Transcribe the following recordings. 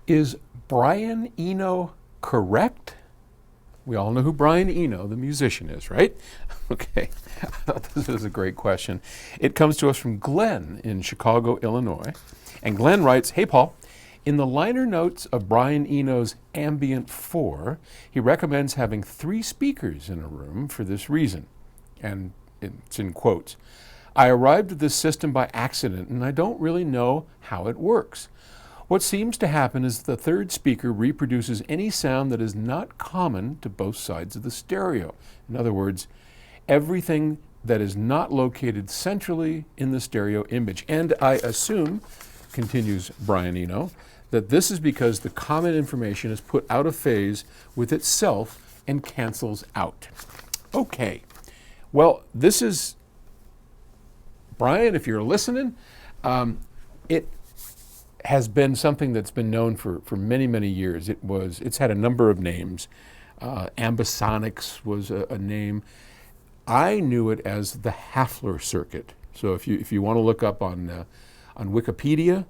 Is Brian Eno correct? We all know who Brian Eno, the musician, is, right? Okay, I thought this was a great question. It comes to us from Glenn in Chicago, Illinois. And Glenn writes, "Hey, Paul, in the liner notes of Brian Eno's Ambient 4, he recommends having 3 speakers in a room for this reason." And it's in quotes. "I arrived at this system by accident, and I don't really know how it works. What seems to happen is the third speaker reproduces any sound that is not common to both sides of the stereo. In other words, everything that is not located centrally in the stereo image. And I assume," continues Brian Eno, "that this is because the common information is put out of phase with itself and cancels out." Okay, well, this is, Brian, if you're listening, it has been something that's been known for many, many years. It's had a number of names. Ambisonics was a name. I knew it as the Hafler circuit. So if you want to look up on Wikipedia,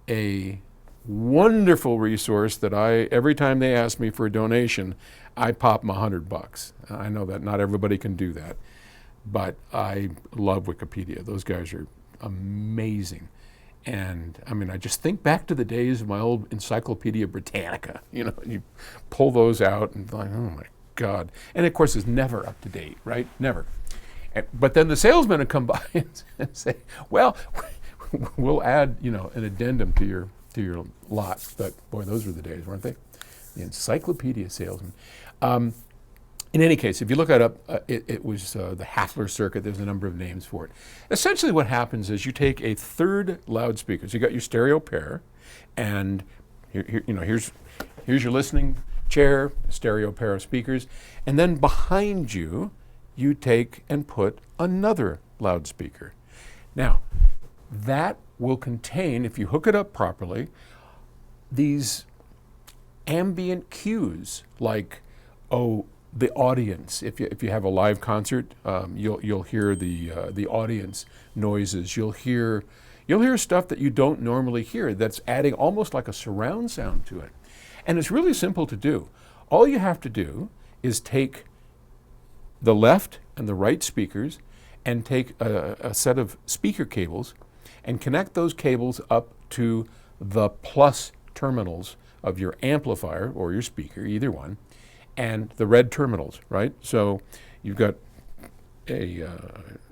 a wonderful resource that every time they ask me for a donation, I pop them $100. I know that not everybody can do that, but I love Wikipedia. Those guys are amazing. And I mean, I just think back to the days of my old Encyclopedia Britannica. You pull those out and like, oh my God. And of course, it's never up to date, right? Never. But then the salesman would come by and say, well, we'll add, an addendum to your lot. But boy, those were the days, weren't they? The encyclopedia salesman. In any case, if you look that up, it was the Hafler circuit. There's a number of names for it. Essentially what happens is you take a third loudspeaker. So you got your stereo pair, and here's your listening chair, stereo pair of speakers, and then behind you, you take and put another loudspeaker. Now, that will contain, if you hook it up properly, these ambient cues like, the audience. If you have a live concert, you'll hear the audience noises. You'll hear stuff that you don't normally hear. That's adding almost like a surround sound to it, and it's really simple to do. All you have to do is take the left and the right speakers, and take a set of speaker cables, and connect those cables up to the plus terminals of your amplifier or your speaker, either one, and the red terminals, right? So you've got a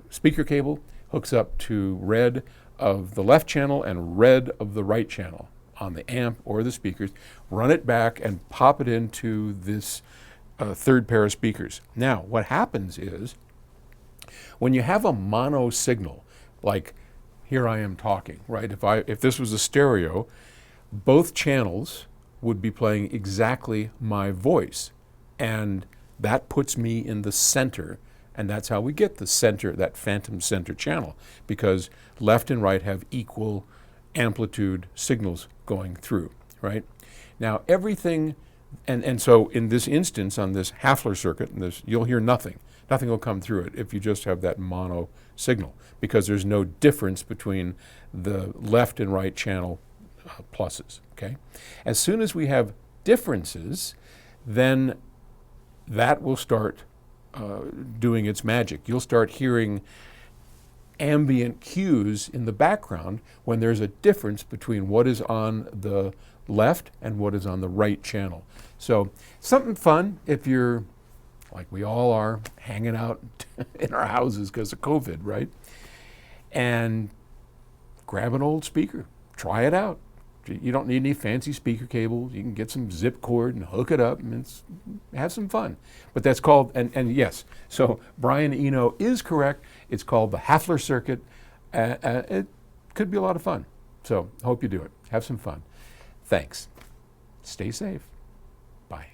speaker cable, hooks up to red of the left channel and red of the right channel on the amp or the speakers. Run it back and pop it into this third pair of speakers. Now, what happens is, when you have a mono signal, like here I am talking, right? If this was a stereo, both channels would be playing exactly my voice. And that puts me in the center, and that's how we get the center, that phantom center channel, because left and right have equal amplitude signals going through, right? Now everything, and so in this instance, on this Hafler circuit, you'll hear nothing. Nothing will come through it if you just have that mono signal, because there's no difference between the left and right channel pluses, okay? As soon as we have differences, then that will start doing its magic. You'll start hearing ambient cues in the background when there's a difference between what is on the left and what is on the right channel. So something fun if you're, like we all are, hanging out in our houses because of COVID, right? And grab an old speaker, try it out. You don't need any fancy speaker cables. You can get some zip cord and hook it up and have some fun. But that's called, and yes, so Brian Eno is correct. It's called the Hafler circuit. It could be a lot of fun. So hope you do it. Have some fun. Thanks. Stay safe. Bye.